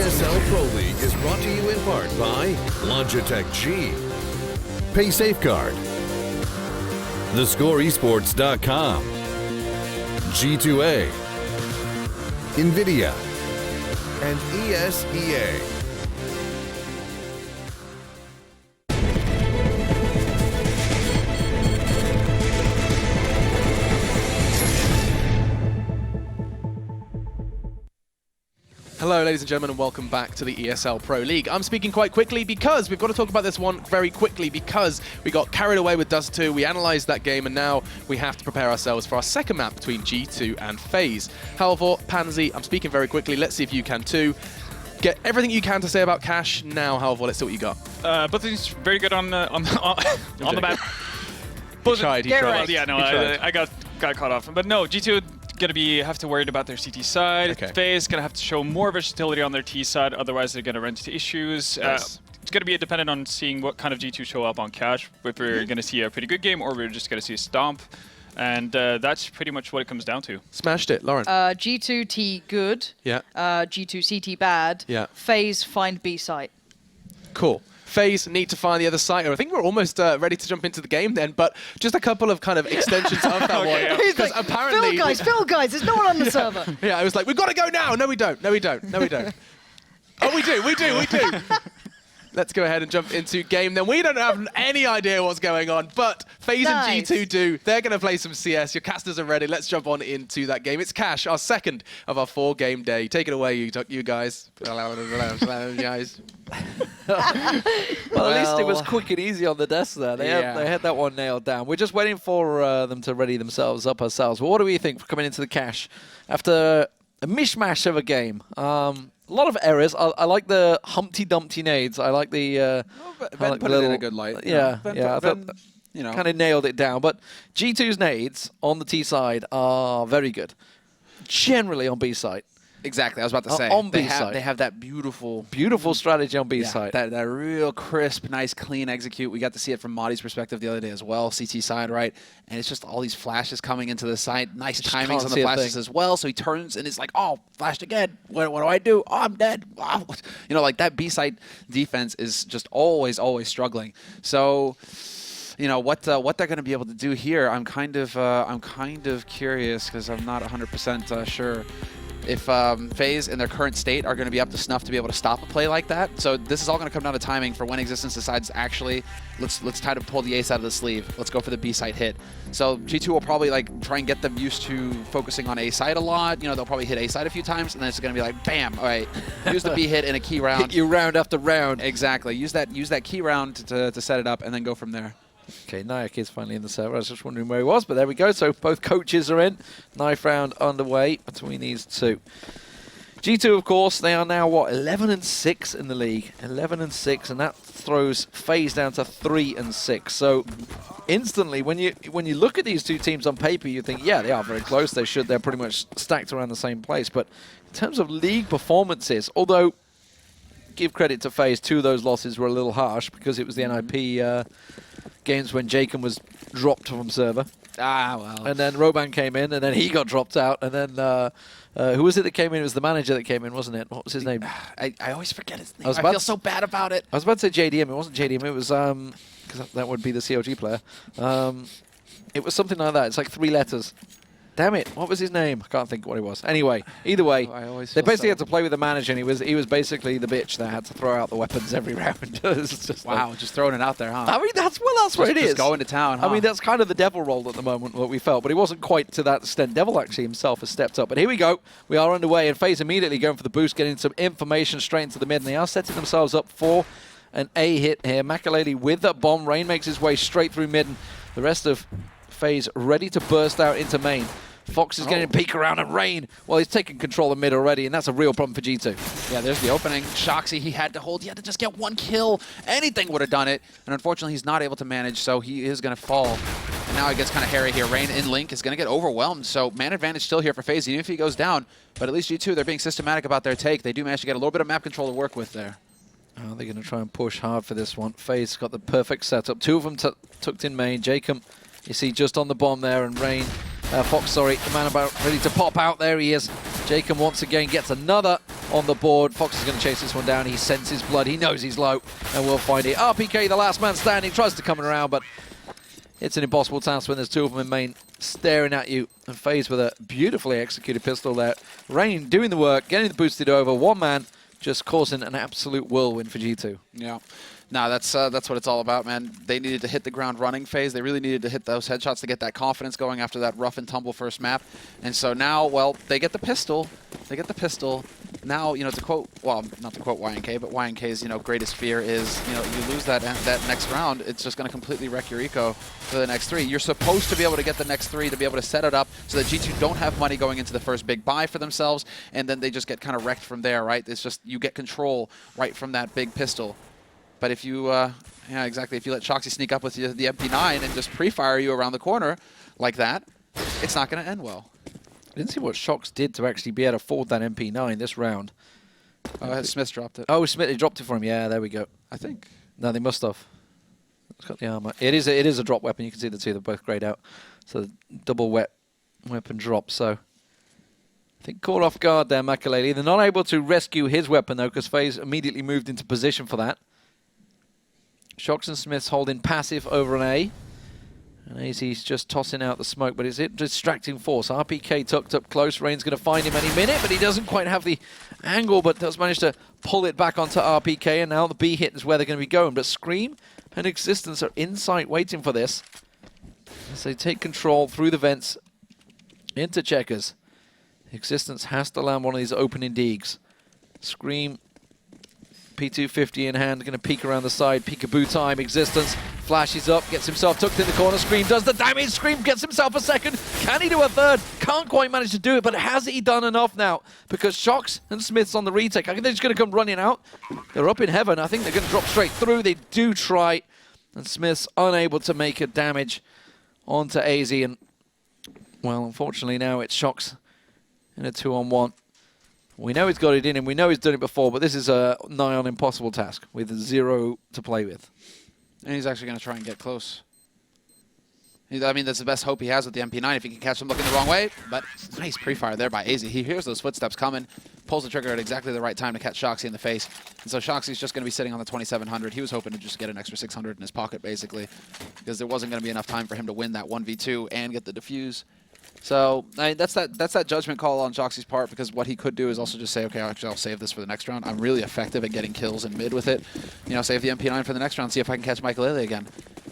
ESL Pro League is brought to you in part by Logitech G, Pay Safeguard, TheScoreEsports.com, G2A, NVIDIA, and ESEA. Hello ladies and gentlemen and welcome back to the ESL Pro League. I'm speaking quite quickly because we've got to talk about this one very quickly because we got carried away with Dust 2, we analysed that game and now we have to prepare ourselves for our second map between G2 and FaZe. However, Pansy, I'm speaking very quickly, let's see if you can too. Get everything you can to say about Cash now, however, let's see what you got. But he's very good on the map. He tried. Well, yeah, no, I got caught off. But no, G2 gonna have to worry about their CT side. Okay. FaZe gonna have to show more versatility on their T side, otherwise they're gonna run into issues. Yes. It's gonna be dependent on seeing what kind of G2 show up on Cash. If we're gonna see a pretty good game, or we're just gonna see a stomp. And that's pretty much what it comes down to. Smashed it, Lauren. G2 T good. Yeah. G2 CT bad. Yeah. FaZe find B site. Cool. FaZe need to find the other side. I think we're almost ready to jump into the game then, but just a couple of kind of extensions of that Okay, one. yeah. He's like, apparently, Phil guys, there's no one on the server. yeah, I was like, we've got to go now. No, we don't. No, we don't. No, we don't. Oh, we do. We do. We do. Let's go ahead and jump into game then. We don't have any idea what's going on, but FaZe Nice. and G2 do. They're going to play some CS. Your casters are ready. Let's jump on into that game. It's Cash, our second of our 4-game day. Take it away, you guys. guys. Well, at least it was quick and easy on the desk there. They had that one nailed down. We're just waiting for them to ready themselves up ourselves. But what do we think for coming into the Cash after a mishmash of a game? A lot of errors. I like the Humpty Dumpty nades. I like the. Ben put it in a good light. Yeah, Ben, yeah. I thought, you know, kind of nailed it down. But G2's nades on the T side are very good. Generally on B side. exactly. I was about to say on they B have, side. they have that beautiful Strategy on B side. That real crisp, nice, clean execute. We got to see it from Madi's perspective the other day as well, CT side, right? And it's just all these flashes coming into the side. Nice Just timings can't on see the a flashes thing. as well. So he turns and it's like, oh, flashed again. What do I do? Oh, I'm dead. Wow. You know, like that B side defense is just always struggling. So, you know what they're going to be able to do here. I'm kind of curious because I'm not 100% sure if FaZe in their current state are going to be up to snuff to be able to stop a play like that. So this is all going to come down to timing for when Existence decides actually let's try to pull the ace out of the sleeve. Let's go for the B side hit. So G2 will probably like try and get them used to focusing on A side a lot. You know, they'll probably hit A side a few times and then it's going to be like bam, all right, use the B hit in a key round. Hit you round after round. Exactly. Use that key round to set it up and then go from there. Okay, Nayak is finally in the server. I was just wondering where he was, but there we go. So both coaches are in. Knife round underway between these two. G2, of course, they are now, what, 11-6 in the league. 11-6, and that throws FaZe down to 3-6. So instantly, when you look at these two teams on paper, you think, yeah, they are very close. They're pretty much stacked around the same place. But in terms of league performances, although give credit to FaZe, 2 of those losses were a little harsh because it was the NIP games when Jacob was dropped from server. Ah, well. And then Roban came in, and then he got dropped out. And then who was it that came in? It was the manager that came in, wasn't it? What was his name? I always forget his name. I was I about feel so bad about it. I was about to say JDM. It wasn't JDM. It was because that would be the COG player. It was something like that. It's like 3 letters. Damn it! What was his name? I can't think what it was. Anyway, either way, they basically had to play with the manager, and he was basically the bitch that had to throw out the weapons every round. It's just Wow, like, just throwing it out there, huh? I mean, that's what it is. Just going to town, huh? I mean, that's kind of the devil role at the moment, what we felt, but it wasn't quite to that extent. Devil actually himself has stepped up. But here we go. We are underway, and FaZe immediately going for the boost, getting some information straight into the mid, and they are setting themselves up for an A hit here. Makalady with the bomb. Rain makes his way straight through mid, and the rest of FaZe ready to burst out into main. Fox is getting a peek around, and Rain, well, he's taking control of mid already, and that's a real problem for G2. Yeah, there's the opening. Shoxy, he had to hold. He had to just get 1 kill. Anything would have done it. And unfortunately, he's not able to manage, so he is going to fall. And now it gets kind of hairy here. Rain in Link is going to get overwhelmed. So man advantage still here for FaZe, even if he goes down. But at least G2, they're being systematic about their take. They do manage to get a little bit of map control to work with there. Oh, they're going to try and push hard for this one. FaZe got the perfect setup. 2 of them tucked in main. Jacob, you see, just on the bomb there, and Rain... Fox, sorry, the man about ready to pop out. There he is. Jacob once again gets another on the board. Fox is going to chase this one down. He senses blood. He knows he's low, and we'll find it. RPK, the last man standing, tries to come around, but it's an impossible task when there's two of them in main staring at you. And FaZe with a beautifully executed pistol there. Rain doing the work, getting the boosted over. One man just causing an absolute whirlwind for G2. Yeah. No, that's what it's all about, man. They needed to hit the ground running phase. They really needed to hit those headshots to get that confidence going after that rough and tumble first map. And so now, well, they get the pistol. They get the pistol. Now, you know, to quote, well, not to quote YNK, but YNK's, you know, greatest fear is, you know, you lose that next round, it's just going to completely wreck your eco for the next 3. You're supposed to be able to get the next 3 to be able to set it up so that G2 don't have money going into the first big buy for themselves, and then they just get kind of wrecked from there, right? It's just, you get control right from that big pistol. But if you, yeah, exactly, if you let Shoxy sneak up with the MP9 and just pre-fire you around the corner like that, it's not going to end well. I didn't see what Shox did to actually be able to afford that MP9 this round. Smith dropped it. Oh, Smith, he dropped it for him. Yeah, there we go. I think. No, they must have. It's got the armor. It is a drop weapon. You can see the two, they're both grayed out. So double weapon drop. So I think caught off guard there, Makaleli. They're not able to rescue his weapon though, because FaZe immediately moved into position for that. Shox and Smith's holding passive over an A. And AZ's just tossing out the smoke, but it's a distracting force. RPK tucked up close. Rain's going to find him any minute, but he doesn't quite have the angle, but does manage to pull it back onto RPK, and now the B hit is where they're going to be going. But Scream and Existence are in sight waiting for this. As they take control through the vents into Checkers. Existence has to land one of these opening digs. Scream, P250 in hand, going to peek around the side. Peekaboo time. Existence flashes up, gets himself tucked in the corner. Scream does the damage. Scream gets himself a second. Can he do a third? Can't quite manage to do it, but has he done enough now? Because Shox and Smith's on the retake. I think they're just going to come running out. They're up in heaven. I think they're going to drop straight through. They do try, and Smith's unable to make a damage onto AZ. And, well, unfortunately now it's Shox in a 2-on-1. We know he's got it in him. We know he's done it before, but this is a nigh on impossible task with 0 to play with. And he's actually going to try and get close. I mean, that's the best hope he has with the MP9 if he can catch him looking the wrong way. But nice pre-fire there by AZ. He hears those footsteps coming, pulls the trigger at exactly the right time to catch Shoxy in the face. And so Shoxy's just going to be sitting on the 2700. He was hoping to just get an extra 600 in his pocket, basically, because there wasn't going to be enough time for him to win that 1v2 and get the defuse. So I mean, that's that judgment call on Shoxy's part, because what he could do is also just say, okay, actually I'll save this for the next round. I'm really effective at getting kills in mid with it. You know, save the MP9 for the next round, see if I can catch Makaleli again.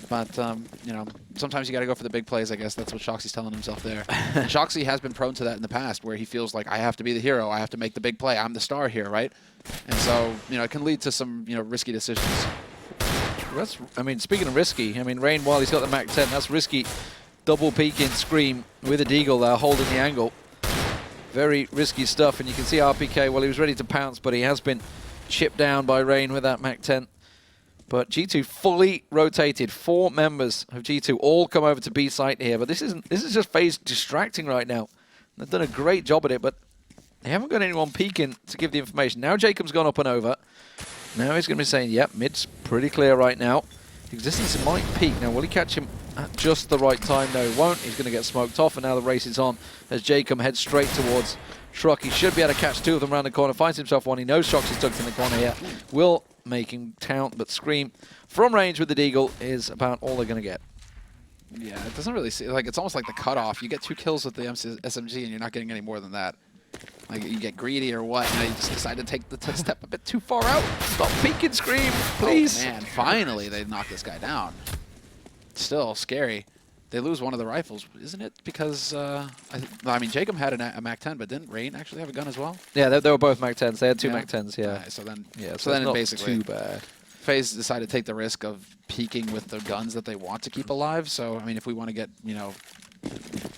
But, you know, sometimes you got to go for the big plays, I guess. That's what Shoxy's telling himself there. And Shoxy has been prone to that in the past, where he feels like, I have to be the hero. I have to make the big play. I'm the star here, right? And so, you know, it can lead to some, you know, risky decisions. That's, I mean, speaking of risky, I mean, Rain, while he's got the Mac 10, that's risky. Double peeking Scream with a deagle there, holding the angle. Very risky stuff, and you can see RPK, well, he was ready to pounce, but he has been chipped down by Rain with that Mac 10. But G2 fully rotated. 4 members of G2 all come over to B site here, but this is just FaZe distracting right now. They've done a great job at it, but they haven't got anyone peeking to give the information. Now Jacob's gone up and over. Now he's going to be saying, yep, mid's pretty clear right now. Existence might peek. Now, will he catch him at just the right time? No, he won't. He's going to get smoked off, and now the race is on as Jacob heads straight towards Truck. He should be able to catch 2 of them around the corner. Finds himself one. He knows Shox is tucked in the corner here. Will make him count, but Scream from range with the deagle is about all they're going to get. Yeah, it doesn't really see, like, it's almost like the cutoff. You get 2 kills with the SMG, and you're not getting any more than that. Like, you get greedy or what, you know, you just decide to take the step a bit too far out. Stop peeking, Scream, please. Oh, man, finally they knock this guy down. Still scary. They lose one of the rifles, isn't it? Because, I mean, Jacob had a Mac 10, but didn't Rain actually have a gun as well? Yeah, they were both Mac 10s. They had 2 Mac 10s, yeah. So then, yeah, so then not basically too bad. FaZe decided to take the risk of peeking with the guns that they want to keep alive. So, I mean, if we want to get, you know,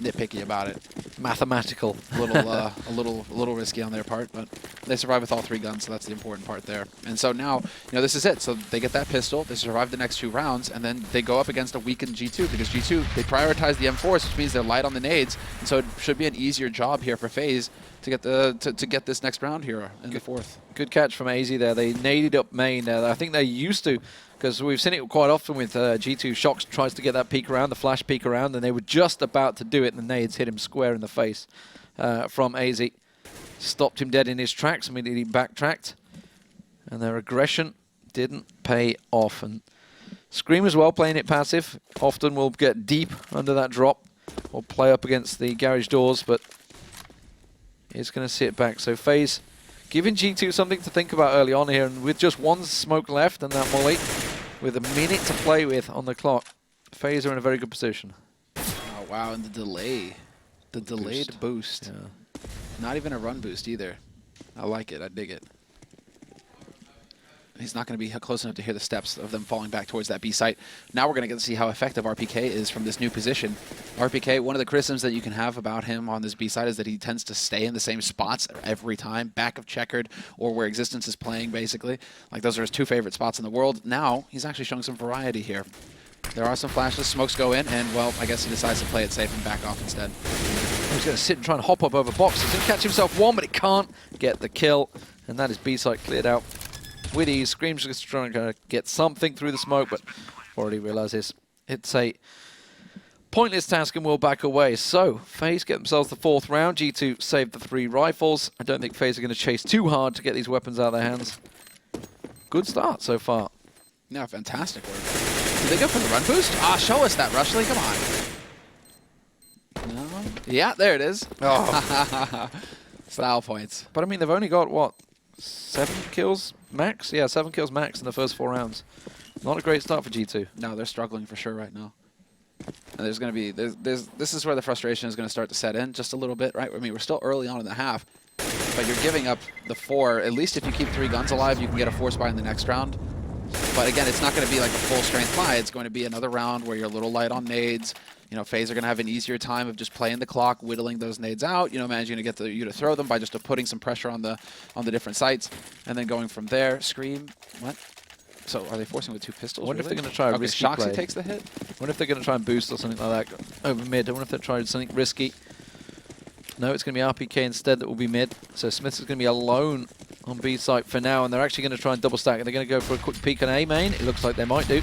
nitpicky about it, mathematical, a little risky on their part, but they survive with all 3 guns, so that's the important part there. And so now, you know, this is it. So they get that pistol, they survive the next 2 rounds, and then they go up against a weakened G2, because G2, they prioritize the M4s, which means they're light on the nades, and so it should be an easier job here for FaZe to get to get this next round here in the 4th. Good catch from AZ there. They naded up main there. I think they're used to, because we've seen it quite often with G2. Shox tries to get that peek around, the flash peek around, and they were just about to do it, and the nades hit him square in the face from AZ. stopped him dead in his tracks, immediately backtracked. And their aggression didn't pay off. And Scream as well, playing it passive. Often will get deep under that drop or play up against the garage doors, but he's going to sit back. So FaZe giving G2 something to think about early on here, and with just one smoke left and that molly, with a minute to play with on the clock, FaZe are in a very good position. Oh, wow, and the delay. The delayed boost. Yeah. Not even a run boost either. I like it. I dig it. He's not going to be close enough to hear the steps of them falling back towards that B site. Now we're going to get to see how effective RPK is from this new position. RPK, one of the criticisms that you can have about him on this B site is that he tends to stay in the same spots every time, back of checkered or where Existence is playing, basically. Like, those are his two favorite spots in the world. Now, he's actually showing some variety here. There are some flashes, smokes go in, and, well, I guess he decides to play it safe and back off instead. He's going to sit and try and hop up over boxes. He's going to catch himself one, but he can't get the kill. And that is B site cleared out with ease. Scream's just trying to get something through the smoke, but already realizes it's a pointless task and will back away. So, FaZe get themselves the 4th round. G2 saved the 3 rifles. I don't think FaZe are going to chase too hard to get these weapons out of their hands. Good start so far. Yeah, fantastic work. Did they go for the run boost? Ah, show us that, Rushley. Come on. No. Yeah, there it is. Oh. Style points. But I mean, they've only got, what, 7 kills max? Yeah, 7 kills max in the first 4 rounds. Not a great start for G2. No, they're struggling for sure right now. And there's going to be, this is where the frustration is going to start to set in just a little bit, right? I mean, we're still early on in the half, but you're giving up the 4. At least if you keep 3 guns alive, you can get a 4 spy in the next round. But again, it's not going to be like a full strength buy. It's going to be another round where you're a little light on nades. You know, FaZe are going to have an easier time of just playing the clock, whittling those nades out, you know, managing to get you to throw them by just putting some pressure on the different sites, and then going from there. Scream, what? So are they forcing with 2 pistols? I wonder really? if they're going to try a risky Shoxy play. takes the hit. I wonder if they're going to try and boost or something like that over mid. I wonder if they're trying something risky. No, it's going to be RPK instead that will be mid. So Smith is going to be alone on B site for now, and they're actually going to try and double stack. They're going to go for a quick peek on A main. It looks like they might do.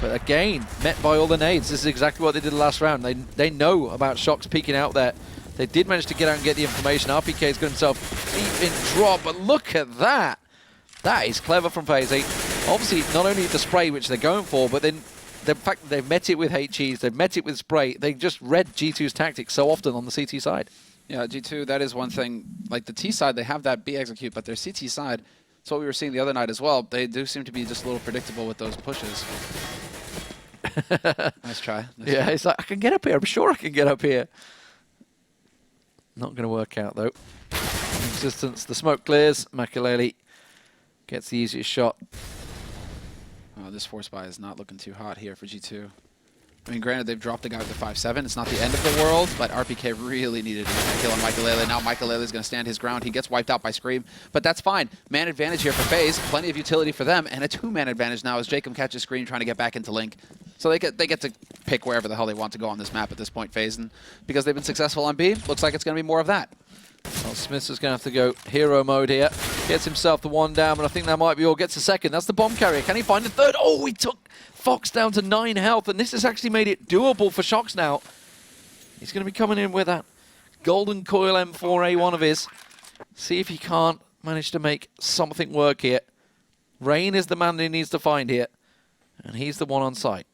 But again, met by all the nades. This is exactly what they did last round. They know about Shox peeking out there. They did manage to get out and get the information. RPK's got himself deep in drop, but look at that. That is clever from FaZe. Obviously, not only the spray, which they're going for, but then the fact that they've met it with HEs, they've met it with spray. They just read G2's tactics so often on the CT side. Yeah, G2, that is one thing. Like the T side, they have that B execute, but their CT side, it's what we were seeing the other night as well. They do seem to be just a little predictable with those pushes. Nice try. Nice Yeah, try. it's like, I can get up here. I'm sure I can get up here. Not going to work out, though. Existence, the smoke clears. Makaleli gets the easiest shot. Oh, this force buy is not looking too hot here for G2. I mean, granted, they've dropped the guy with the 5-7. It's not the end of the world, but RPK really needed a kill on Makaleli. Now Makaleli is going to stand his ground. He gets wiped out by Scream, but that's fine. Man advantage here for FaZe. Plenty of utility for them, and a 2-man advantage now as Jacob catches Scream trying to get back into Link. So they get to pick wherever the hell they want to go on this map at this point, FaZe. And because they've been successful on B, looks like it's going to be more of that. Well, Smith is going to have to go hero mode here. Gets himself the 1 down, but I think that might be all. Gets a second. That's the bomb carrier. Can he find the 3rd? Oh, he took Fox down to 9 health, and this has actually made it doable for Shox now. He's going to be coming in with that golden coil M4A1 of his. See if he can't manage to make something work here. Rain is the man that he needs to find here, and he's the one on site.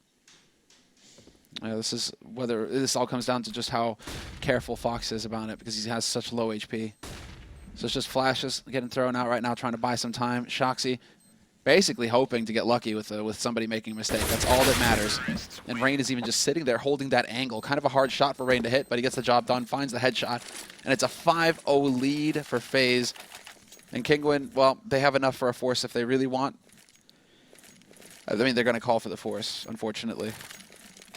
This is whether this all comes down to just how careful Fox is about it, because he has such low HP. So it's just flashes getting thrown out right now, trying to buy some time. Shoxy basically hoping to get lucky with somebody making a mistake. That's all that matters. And Rain is even just sitting there holding that angle. Kind of a hard shot for Rain to hit, but he gets the job done, finds the headshot. And it's a 5-0 lead for FaZe. And Kingwin, well, they have enough for a force if they really want. I mean, they're going to call for the force, unfortunately.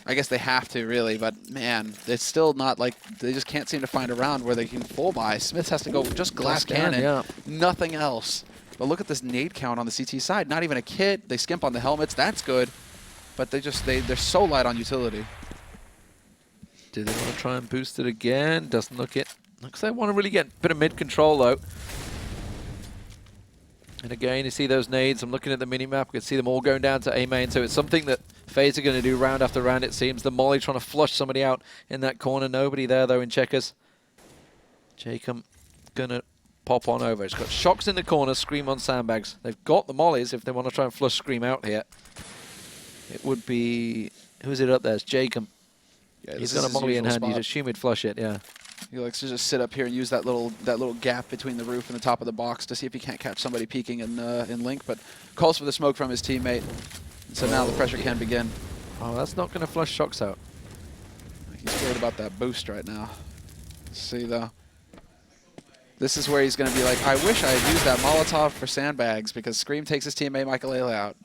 I guess they have to, really, but man, it's still not like they just can't seem to find a round where they can full buy. Smith has to go just glass cannon, yeah. Nothing else. But look at this nade count on the CT side. Not even a kit. They skimp on the helmets. That's good. But they're so light on utility. Do they want to try and boost it again? Doesn't look it. Looks like they want to really get a bit of mid control, though. And again, you see those nades. I'm looking at the minimap. You can see them all going down to A main. So it's something that FaZe are going to do round after round, it seems. The molly trying to flush somebody out in that corner. Nobody there, though, in checkers. Jacob going to pop on over. It's got Shocks in the corner, Scream on sandbags. They've got the mollies if they want to try and flush Scream out here. It would be... Who's it up there? It's Jacob. Yeah, He's got a molly in hand. You'd assume he'd flush it, yeah. He likes to just sit up here and use that little gap between the roof and the top of the box to see if he can't catch somebody peeking in Link, but calls for the smoke from his teammate. And so now the pressure can begin. Oh, that's not going to flush Shocks out. He's worried about that boost right now. Let's see, though. This is where he's going to be like, I wish I had used that Molotov for sandbags because Scream takes his teammate Michael out.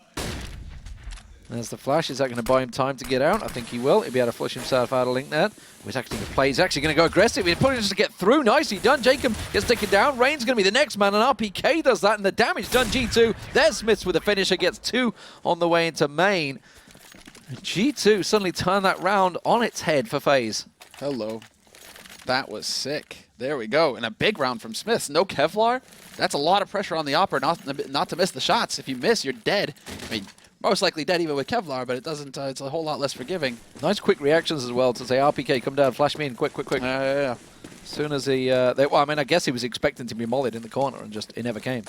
There's the flash. Is that going to buy him time to get out? I think he will. He'll be able to flush himself out of Link there. He's actually going to play. He's actually going to go aggressive. He's probably just to get through. Nicely done. Jacob gets taken down. Rain's going to be the next man, and RPK does that, and the damage done. G2. There's Smiths with the finisher. Gets 2 on the way into main. G2 suddenly turned that round on its head for FaZe. Hello. That was sick. There we go. And a big round from Smiths. No Kevlar. That's a lot of pressure on the Opera not to miss the shots. If you miss, you're dead. I mean, most likely dead even with Kevlar, but it doesn't. It's a whole lot less forgiving. Nice quick reactions as well to say, RPK, come down, flash me in, quick. Yeah. As soon as he, well, I mean, I guess he was expecting to be mollied in the corner, and just it never came.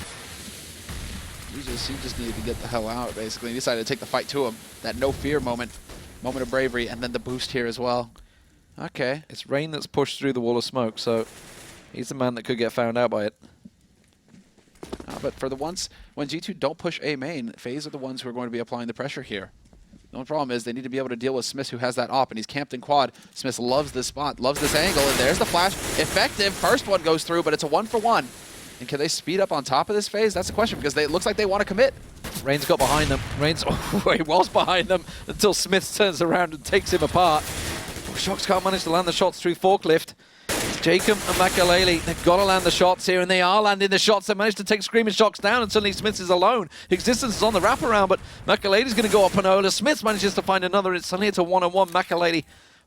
He just needed to get the hell out, basically. He decided to take the fight to him. That no fear moment of bravery, and then the boost here as well. Okay. It's Rain that's pushed through the wall of smoke, so he's the man that could get found out by it. But for the ones, when G2 don't push A main, FaZe are the ones who are going to be applying the pressure here. The only problem is they need to be able to deal with Smith, who has that op, and he's camped in quad. Smith loves this spot, loves this angle, and there's the flash. Effective. First one goes through, but it's a 1-for-1. And can they speed up on top of this FaZe? That's the question, because it looks like they want to commit. Rain's got behind them. Rain's he was behind them until Smith turns around and takes him apart. Shocks can't manage to land the shots through forklift. Jacob and Makalele, they've got to land the shots here, and they are landing the shots. They managed to take Screaming Shocks down, and suddenly Smith is alone. Existence is on the wraparound, but Makalele's going to go up and Ola. Smith manages to find another, and suddenly it's a one-on-one. Makalele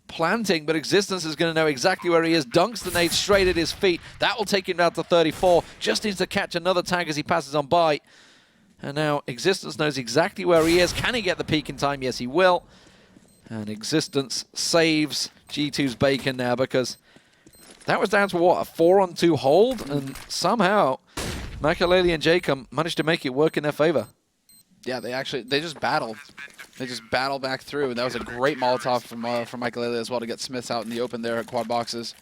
planting, but Existence is going to know exactly where he is. Dunks the nade straight at his feet. That will take him down to 34. Just needs to catch another tag as he passes on by. And now Existence knows exactly where he is. Can he get the peak in time? Yes, he will. And Existence saves G2's bacon now, because that was down to, what, a 4-on-2 hold? And somehow Makalele and Jacob managed to make it work in their favor. Yeah, they just battled. They just battled back through, and that was a great Molotov from Makalele as well to get Smiths out in the open there at quad boxes.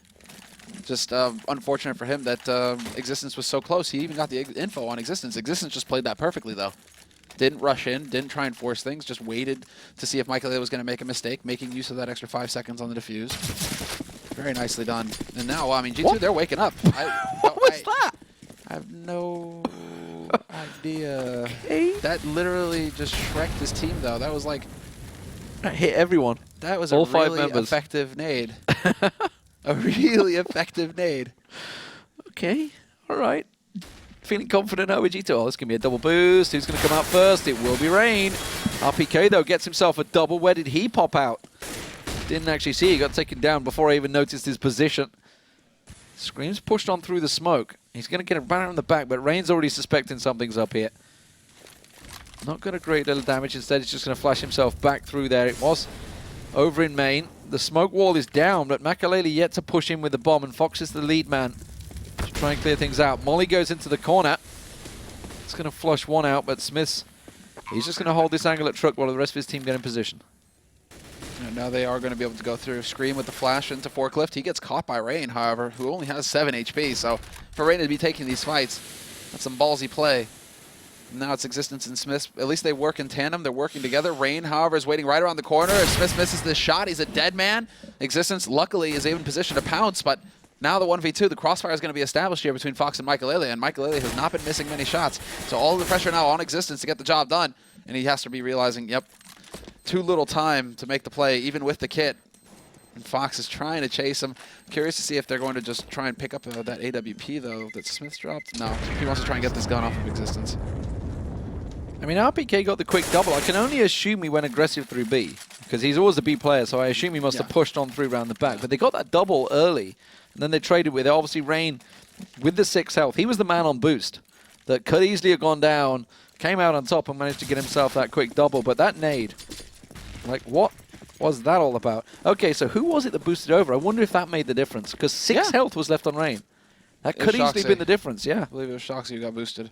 Just unfortunate for him that Existence was so close. He even got the info on Existence. Existence just played that perfectly, though. Didn't rush in, didn't try and force things, just waited to see if Makalele was going to make a mistake, making use of that extra 5 seconds on the defuse. Very nicely done. And now, I mean, G2, they're waking up. What was that? I have no idea. Okay. That literally just shreked his team, though. That was like... That hit everyone. That was all a five really members. Effective nade. A really effective nade. Okay, all right. Feeling confident now with G2. Oh, this is going to be a double boost. Who's going to come out first? It will be Rain. RPK, though, gets himself a double. Where did he pop out? Didn't actually see. He got taken down before I even noticed his position. Scream's pushed on through the smoke. He's going to get a banner in the back, but Rain's already suspecting something's up here. Not got a great deal of damage. Instead, he's just going to flash himself back through there. It was over in main. The smoke wall is down, but Makalele yet to push in with the bomb, and Fox is the lead man to try and clear things out. Molly goes into the corner. It's going to flush one out, but Smith's, he's just going to hold this angle at truck while the rest of his team get in position. And now they are going to be able to go through. Scream with the flash into forklift. He gets caught by Rain, however, who only has 7 HP. So for Rain to be taking these fights, that's some ballsy play. Now it's Existence and Smith. At least they work in tandem. They're working together. Rain, however, is waiting right around the corner. If Smith misses this shot, he's a dead man. Existence, luckily, is in position to pounce, but now the 1v2, the crossfire is going to be established here between Fox and Makalele, and Makalele has not been missing many shots. So all the pressure now on Existence to get the job done, and he has to be realizing, yep, too little time to make the play, even with the kit. And Fox is trying to chase him. Curious to see if they're going to just try and pick up that AWP, though, that Smith dropped. No, he wants to try and get this gun off of Existence. I mean, RPK got the quick double. I can only assume he went aggressive through B, because he's always a B player, so I assume he must have pushed on through around the back. But they got that double early, and then they traded with it. Obviously, Rain, with the 6 health, he was the man on boost that could easily have gone down, came out on top and managed to get himself that quick double. But that nade, like, what was that all about? Okay, so who was it that boosted over? I wonder if that made the difference, because 6 health was left on Rain. That could easily Shoxy. been the difference, yeah. I believe it was Shoxy who got boosted.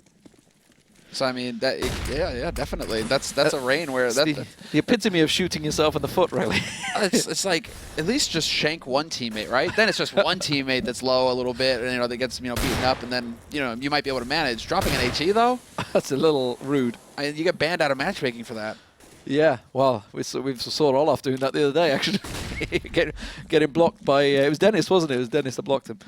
So I mean, yeah, definitely. That's a rain where The epitome of shooting yourself in the foot, really. it's like at least just shank one teammate, right? Then it's just one teammate that's low a little bit, and that gets beaten up, and then you might be able to manage. Dropping an HE though, That's a little rude. I mean, you get banned out of matchmaking for that. Yeah, well, we saw Olaf doing that the other day, actually. Getting blocked by... it was Dennis, wasn't it? It was Dennis that blocked him.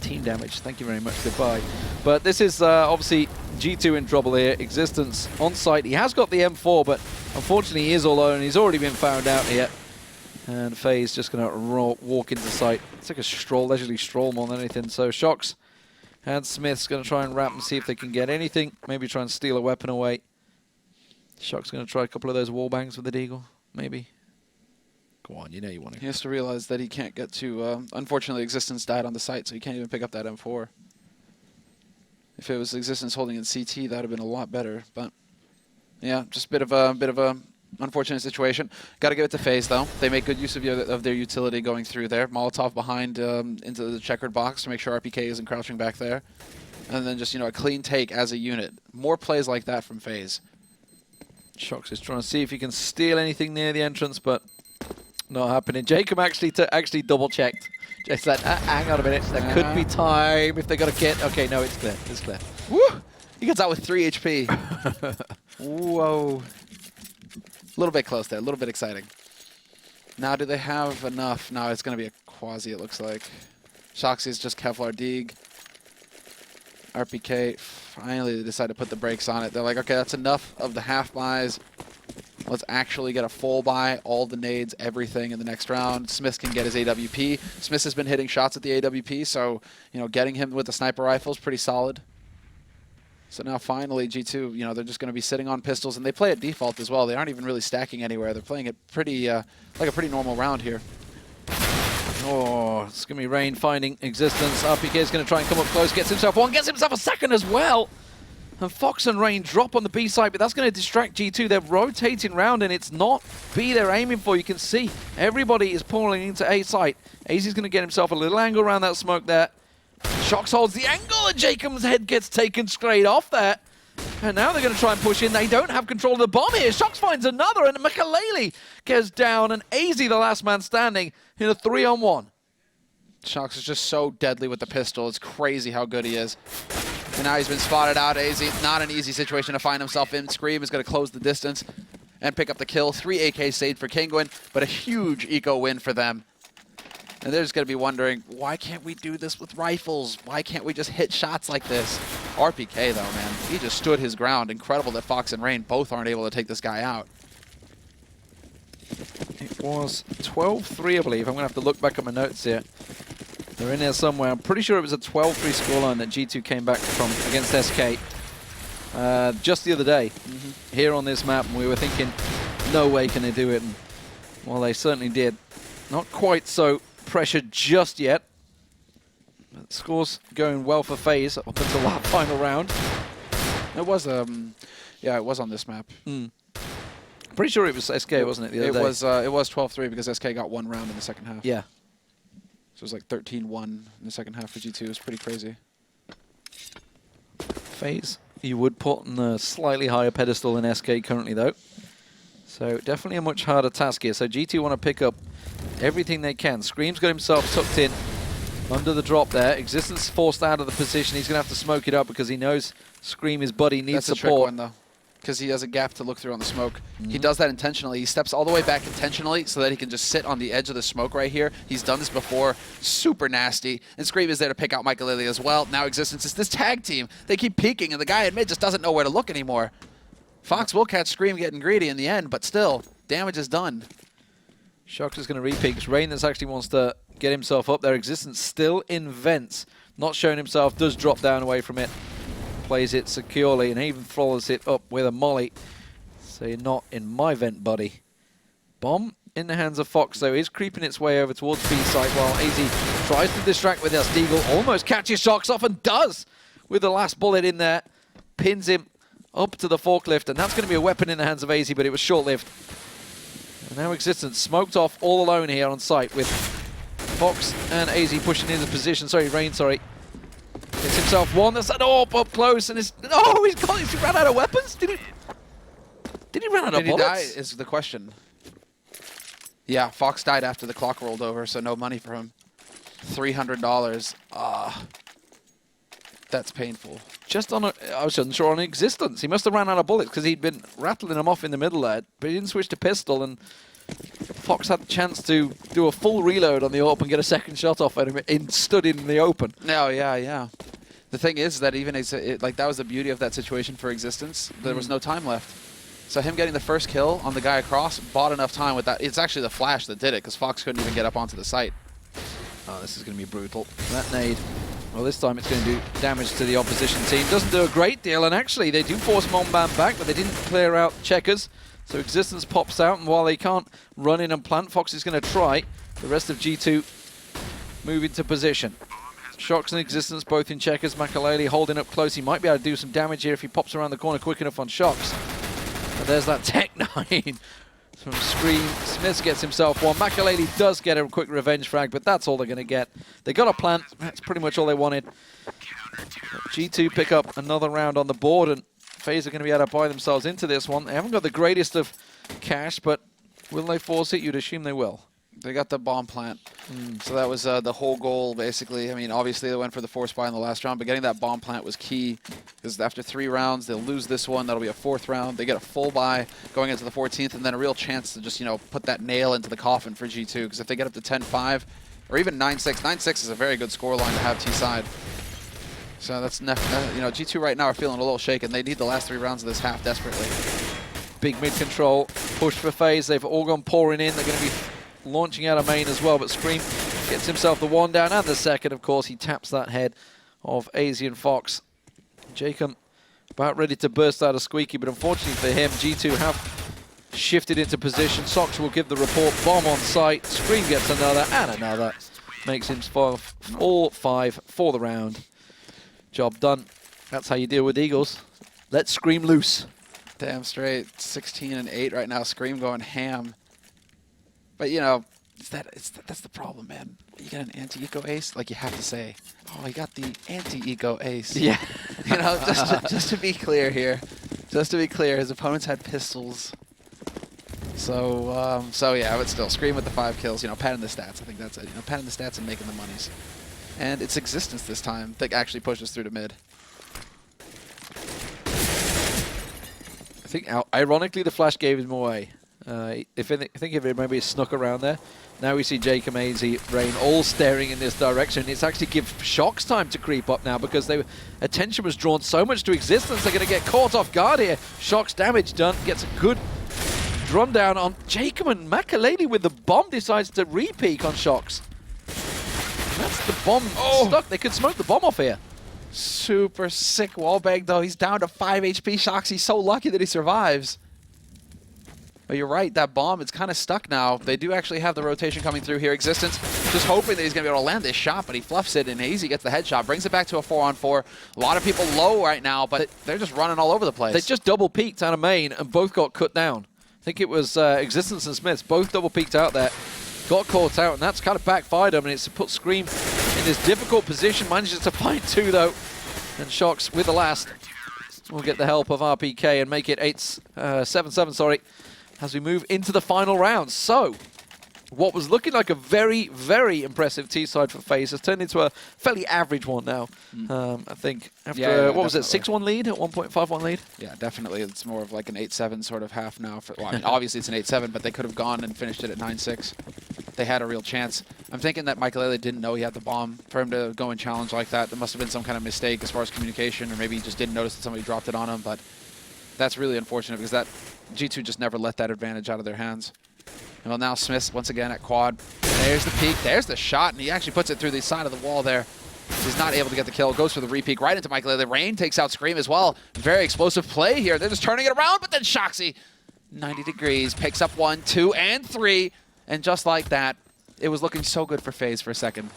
Team damage. Thank you very much. Goodbye. But this is obviously G2 in trouble here. Existence on site. He has got the M4, but unfortunately he is all alone. He's already been found out here. And FaZe just going to walk into sight. It's like a leisurely stroll more than anything. So Shox and Smith's going to try and wrap and see if they can get anything. Maybe try and steal a weapon away. Shock's going to try a couple of those wall bangs with the Deagle, maybe. Go on, you know you want to. He has to realize that he can't get to... unfortunately, Existence died on the site, so he can't even pick up that M4. If it was Existence holding in CT, that would have been a lot better. But yeah, just a bit of a unfortunate situation. Got to give it to FaZe though. They make good use of their utility going through there. Molotov behind into the checkered box to make sure RPK isn't crouching back there, and then just a clean take as a unit. More plays like that from FaZe. Shox is trying to see if he can steal anything near the entrance, but not happening. Jacob actually double-checked. Just said, hang on a minute, there could be time if they got a kit. Okay, no, it's clear. It's clear. Woo! He gets out with 3 HP. Whoa. A little bit close there, a little bit exciting. Now, do they have enough? No, it's going to be a quasi, it looks like. Shoxy's just Kevlar Deeg. RPK, finally they decide to put the brakes on it. They're like, okay, that's enough of the half buys. Let's actually get a full buy, all the nades, everything in the next round. Smith can get his AWP. Smith has been hitting shots at the AWP, so getting him with the sniper rifle is pretty solid. So now finally G2, they're just going to be sitting on pistols, and they play at default as well. They aren't even really stacking anywhere. They're playing it pretty like a pretty normal round here. Oh, it's going to be Rain finding Existence. RPK is going to try and come up close, gets himself one, gets himself a second as well. And Fox and Rain drop on the B side, but that's going to distract G2. They're rotating round, and it's not B they're aiming for. You can see everybody is pulling into A site. AZ's going to get himself a little angle around that smoke there. Shox holds the angle, and Jacob's head gets taken straight off there. And now they're going to try and push in. They don't have control of the bomb here. Shox finds another, and Makalele gets down, and AZ, the last man standing, in a 3-on-1. Shox is just so deadly with the pistol. It's crazy how good he is. And now he's been spotted out. AZ, not an easy situation to find himself in. Scream is going to close the distance and pick up the kill. 3 AK saved for Kinguin, but a huge eco win for them. And they're just going to be wondering, why can't we do this with rifles? Why can't we just hit shots like this? RPK, though, man, he just stood his ground. Incredible that Fox and Rain both aren't able to take this guy out. It was 12-3, I believe. I'm going to have to look back at my notes here. They're in there somewhere. I'm pretty sure it was a 12-3 scoreline that G2 came back from against SK just the other day here on this map, and we were thinking, no way can they do it. And, well, they certainly did. Not quite so pressured just yet. But scores going well for FaZe up until that final round. It was, yeah, it was on this map. Pretty sure it was SK, wasn't it, the other day? It was 12-3 because SK got one round in the second half. Yeah. So it was like 13-1 in the second half for G2. It was pretty crazy. FaZe, you would put on a slightly higher pedestal than SK currently, though. So definitely a much harder task here. So G2 want to pick up everything they can. Scream's got himself tucked in under the drop there. Existence forced out of the position. He's going to have to smoke it up because he knows Scream, his buddy, needs That's support. A trick one, though, because he has a gap to look through on the smoke. He does that intentionally. He steps all the way back intentionally so that he can just sit on the edge of the smoke right here. He's done this before. Super nasty. And Scream is there to pick out Michael Lilly as well. Now Existence is this tag team. They keep peeking, and the guy in mid just doesn't know where to look anymore. Fox will catch Scream getting greedy in the end, but still, damage is done. Shox is going to re-peek. Rain that's actually wants to get himself up there. Existence still in vents. Not showing himself. Does drop down away from it. Plays it securely and even follows it up with a molly. So you're not in my vent, buddy. Bomb in the hands of Fox, though, is creeping its way over towards B site while AZ tries to distract with his Deagle. Almost catches Shox off and does with the last bullet in there. Pins him up to the forklift, and that's going to be a weapon in the hands of AZ, but it was short-lived. And now Existence smoked off all alone here on site with Fox and AZ pushing into position. Sorry, Rain, sorry. Gets himself one. That's an up close. And it's... Oh, he ran out of weapons? Did he run out of bullets? Did he die is the question. Yeah, Fox died after the clock rolled over, so no money for him. $300. That's painful. Just on I was unsure on existence. He must have ran out of bullets because he'd been rattling them off in the middle there, but he didn't switch to pistol, and Fox had the chance to do a full reload on the AWP and get a second shot off at him stood in the open. No, yeah. The thing is that even like that was the beauty of that situation for existence. There was no time left. So him getting the first kill on the guy across bought enough time with that. It's actually the flash that did it because Fox couldn't even get up onto the site. Oh, this is going to be brutal. That nade. Well, this time it's going to do damage to the opposition team. Doesn't do a great deal, and actually they do force Monban back, but they didn't clear out checkers. So existence pops out, and while they can't run in and plant, Fox is going to try. The rest of G2 move into position. Shocks and existence both in checkers. Makalele holding up close. He might be able to do some damage here if he pops around the corner quick enough on Shocks. But there's that Tech 9 from Scream. Smith gets himself one. Makalele does get a quick revenge frag, but that's all they're going to get. They got a plant. That's pretty much all they wanted. G2 pick up another round on the board, and FaZe are going to be able to buy themselves into this one. They haven't got the greatest of cash, but will they force it? You'd assume they will. They got the bomb plant. So that was the whole goal, basically. I mean, obviously they went for the force buy in the last round, but getting that bomb plant was key. Because after 3 rounds, they'll lose this one. That'll be a 4th round. They get a full buy going into the 14th, and then a real chance to just, you know, put that nail into the coffin for G2. Because if they get up to 10-5, or even 9-6, 9-6 is a very good scoreline to have T-side. So that's, you know, G2 right now are feeling a little shaken. They need the last 3 rounds of this half desperately. Big mid control. Push for FaZe. They've all gone pouring in. They're going to be launching out of main as well, but Scream gets himself the 1 down and the 2nd. Of course, he taps that head of AZ and Fox. Jacob about ready to burst out of Squeaky, but unfortunately for him, G2 have shifted into position. Sox will give the report. Bomb on site. Scream gets another and another. Makes him all 5 for the round. Job done. That's how you deal with Eagles. Let's Scream loose. Damn straight. 16 and 8 right now. Scream going ham. But, you know, that's the problem, man. You get an anti-eco ace, like you have to say, oh, he got the anti-eco ace. Yeah. You know, just to be clear here. Just to be clear, his opponents had pistols. So, yeah, but still, Scream with the 5 kills, you know, padding the stats. I think that's it. You know, padding the stats and making the monies. And it's existence this time that actually pushes through to mid. I think, ironically, the flash gave him away. I think if it maybe snuck around there. Now we see Jacob, AZ, Rain all staring in this direction. It's actually give Shocks time to creep up now because attention was drawn so much to existence. They're going to get caught off guard here. Shocks damage done. Gets a good run down on Jacob, and Makalele with the bomb decides to re-peek on Shocks. And that's the bomb stuck. They could smoke the bomb off here. Super sick wallbang, though. He's down to 5 HP. Shocks, he's so lucky that he survives. But you're right, that bomb, it's kind of stuck now. They do actually have the rotation coming through here. Existence just hoping that he's going to be able to land this shot, but he fluffs it, and AZ gets the headshot, brings it back to a 4-on-4. A lot of people low right now, but they're just running all over the place. They just double peeked out of main, and both got cut down. I think it was Existence and Smiths, both double peeked out there. Got caught out, and that's kind of backfired them, and it's put Scream in this difficult position. Manages to find 2, though. And Shocks with the last will get the help of RPK and make it 7-7, sorry, as we move into the final round. So, what was looking like a very, very impressive T-side for FaZe has turned into a fairly average one now. I think after, what was it, 6-1 lead, at 1.51 lead? Yeah, definitely. It's more of like an 8-7 sort of half now. Well, I mean, obviously it's an 8-7, but they could have gone and finished it at 9-6. They had a real chance. I'm thinking that Makalele didn't know he had the bomb. For him to go and challenge like that, there must have been some kind of mistake as far as communication, or maybe he just didn't notice that somebody dropped it on him, but that's really unfortunate because that G2 just never let that advantage out of their hands. Well, now Smith once again at quad. There's the peek. There's the shot, and he actually puts it through the side of the wall there. He's not able to get the kill. Goes for the re-peek right into Makalele. Rain takes out Scream as well. Very explosive play here. They're just turning it around, but then Shoxy, 90 degrees, picks up 1, 2, and 3. And just like that, it was looking so good for FaZe for a second.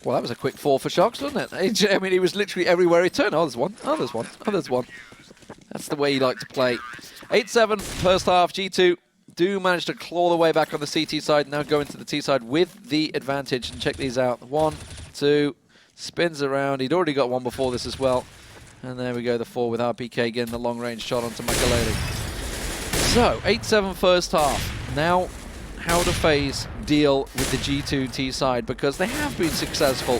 Well, that was a quick 4 for Shocks, wasn't it? I mean, he was literally everywhere he turned. Oh, there's one. Oh, there's one. Oh, there's one. That's the way you like to play. 8-7 first half. G2 do manage to claw the way back on the CT side, now go into the T side with the advantage. And check these out. 1, 2, spins around. He'd already got one before this as well. And there we go, the 4 with RPK getting the long-range shot onto Makaleli. So, 8-7 first half. Now, how do FaZe deal with the G2 T side? Because they have been successful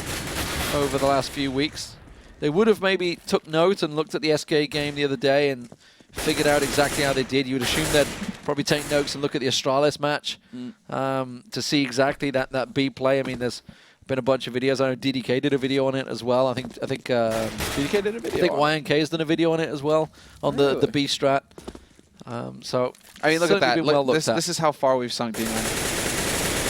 over the last few weeks. They would have maybe took note and looked at the SK game the other day and figured out exactly how they did. You would assume they'd probably take notes and look at the Astralis match to see exactly that B play. I mean, there's been a bunch of videos. I know DDK did a video on it as well. I think DDK did a video. I think YNK has done a video on it as well on the B strat. So I mean, look at that. Well this is how far we've sunk, D-Man.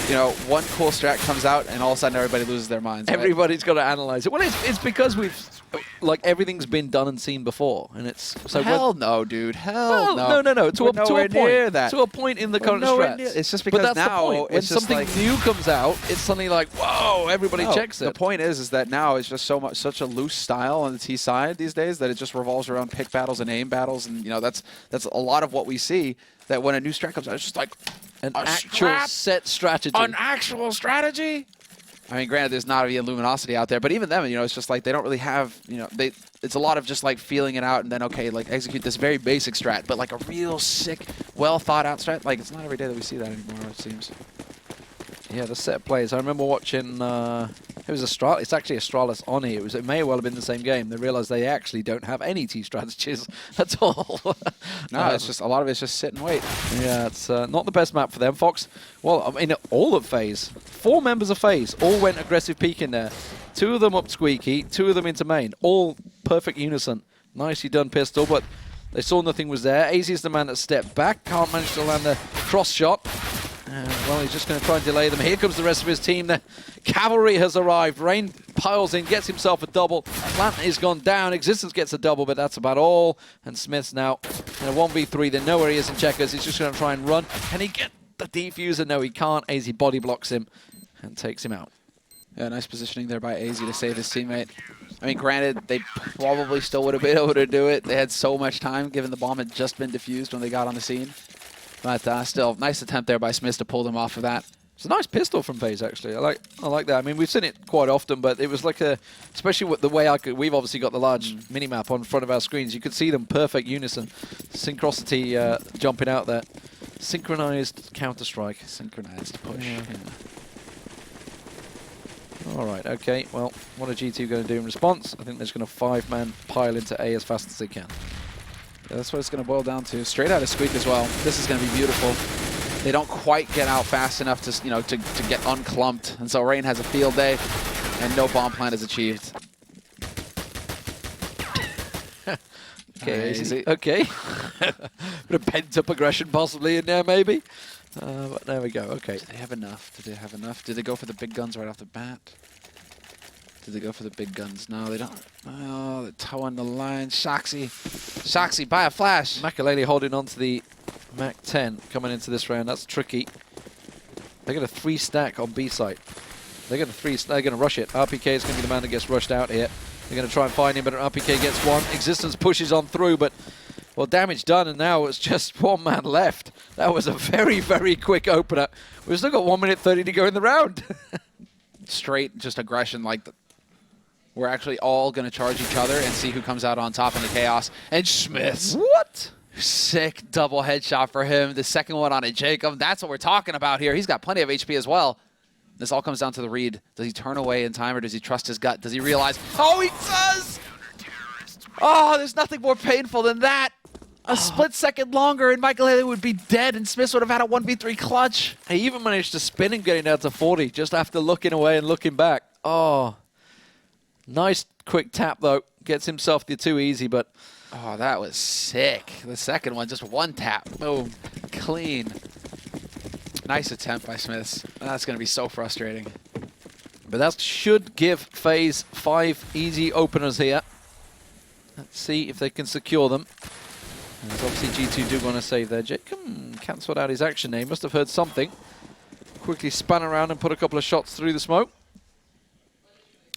You know, one cool strat comes out, and all of a sudden everybody loses their minds. Right? Everybody's got to analyze it. Well, it's because we've everything's been done and seen before, and it's so. Hell no, dude. Hell no. No. To a point. That. To a point in the current strats. It's just because but that's now the point. When it's just something new comes out, it's suddenly like, whoa! Everybody checks it. The point is that now it's just such a loose style on the T side these days that it just revolves around pick battles and aim battles, and you know that's a lot of what we see. That when a new strat comes out, it's just like an actual set strategy. An actual strategy. I mean, granted, there's not any luminosity out there, but even them, you know, it's just like they don't really have, you know, it's a lot of just like feeling it out and then, okay, like execute this very basic strat, but like a real sick, well thought out strat. Like, it's not every day that we see that anymore, it seems. Yeah, the set plays. I remember watching, it was Astralis. It's actually Astralis on here. It may well have been the same game. They realized they actually don't have any T strategies at all. No, it's just, a lot of it's just sit and wait. Yeah, it's not the best map for them. Fox, well, I mean, all of FaZe, 4 members of FaZe all went aggressive peek in there. 2 of them up squeaky, 2 of them into main. All perfect unison. Nicely done pistol, but they saw nothing was there. AZ is the man that stepped back. Can't manage to land the cross shot. Well, he's just going to try and delay them. Here comes the rest of his team. The cavalry has arrived. Rain piles in, gets himself a double. Plant is gone down. Existence gets a double, but that's about all. And Smith's now in a 1v3. They know where he is in checkers. He's just going to try and run. Can he get the defuser? No, he can't. AZ body blocks him and takes him out. Yeah, nice positioning there by AZ to save his teammate. I mean, granted, they probably still would have been able to do it. They had so much time, given the bomb had just been defused when they got on the scene. But still, nice attempt there by Smith to pull them off of that. It's a nice pistol from FaZe, actually. I like that. I mean, we've seen it quite often, but it was like especially with the way we've obviously got the large mini-map on front of our screens. You could see them perfect unison. Synchronicity jumping out there. Synchronized counter-strike. Synchronized push. Yeah. All right, okay. Well, what are G2 going to do in response? I think they're just going to 5-man pile into A as fast as they can. Yeah, that's what it's going to boil down to. Straight out of Squeak as well. This is going to be beautiful. They don't quite get out fast enough to, you know, to get unclumped, and so Rain has a field day, and no bomb plant is achieved. Okay, easy. Okay. Bit of pent-up aggression possibly in there, maybe. But there we go. Okay. Do they have enough? Do they have enough? Did they go for the big guns right off the bat? Did they go for the big guns? No, they don't. Oh, the toe on the line. Shoxy, buy a flash. Makaleli holding on to the Mac 10 coming into this round. That's tricky. They're going to 3-stack on B site. They're going to rush it. RPK is going to be the man that gets rushed out here. They're going to try and find him, but RPK gets one. Existence pushes on through, but well, damage done, and now it's just 1 man left. That was a very, very quick opener. We've still got 1 minute 30 to go in the round. Straight, just aggression like we're actually all going to charge each other and see who comes out on top in the chaos. And Smith. What? Sick double headshot for him. The second one on a Jacob. That's what we're talking about here. He's got plenty of HP as well. This all comes down to the read. Does he turn away in time or does he trust his gut? Does he realize? Oh, he does! Oh, there's nothing more painful than that. A split second longer and Makaleli would be dead and Smith would have had a 1v3 clutch. He even managed to spin him getting down to 40 just after looking away and looking back. Oh, nice quick tap though. Gets himself the 2 easy, but oh, that was sick. The second one, just 1 tap. Boom. Clean. Nice attempt by Smiths. That's going to be so frustrating. But that should give FaZe 5 easy openers here. Let's see if they can secure them. And obviously G2 do want to save their Jacob. Cancelled out his action there. He must have heard something. Quickly spun around and put a couple of shots through the smoke.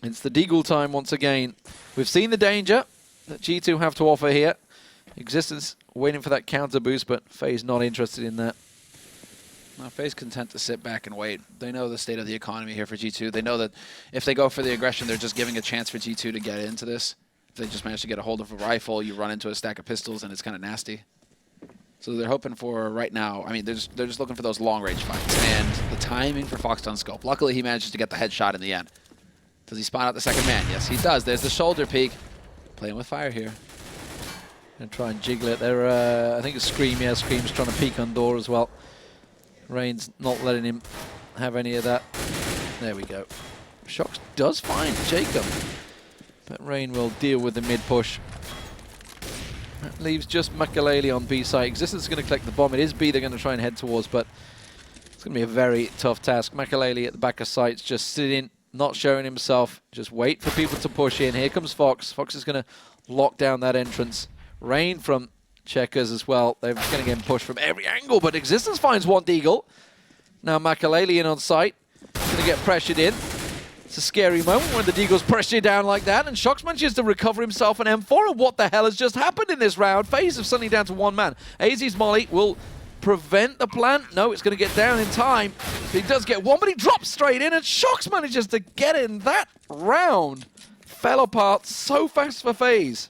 It's the Deagle time once again. We've seen the danger that G2 have to offer here. Existence waiting for that counter boost, but FaZe not interested in that. Now, FaZe content to sit back and wait. They know the state of the economy here for G2. They know that if they go for the aggression, they're just giving a chance for G2 to get into this. If they just manage to get a hold of a rifle, you run into a stack of pistols, and it's kind of nasty. So they're hoping for right now. I mean, they're just looking for those long-range fights. And the timing for Fox to unscope. Luckily, he manages to get the headshot in the end. Does he spawn out the second man? Yes, he does. There's the shoulder peek. Playing with fire here. Gonna try and jiggle it. They're, I think it's Scream. Yeah, Scream's trying to peek on door as well. Rain's not letting him have any of that. There we go. Shox does find Jacob, but Rain will deal with the mid push. That leaves just Makalele on B site. Existence is going to collect the bomb. It is B they're going to try and head towards, but it's going to be a very tough task. Makalele at the back of sites, just sitting, not showing himself. Just wait for people to push in. Here comes Fox. Fox is going to lock down that entrance. Rain from Checkers as well. They're going to get pushed from every angle, but Existence finds one deagle. Now Makalele in on site. Going to get pressured in. It's a scary moment when the deagles pressure you down like that, and Shox manages to recover himself an M4. And what the hell has just happened in this round? FaZe are suddenly down to one man. AZ's molly will prevent the plant. No, it's going to get down in time. He does get one, but he drops straight in, and Shox manages to get in that round. Fell apart so fast for FaZe.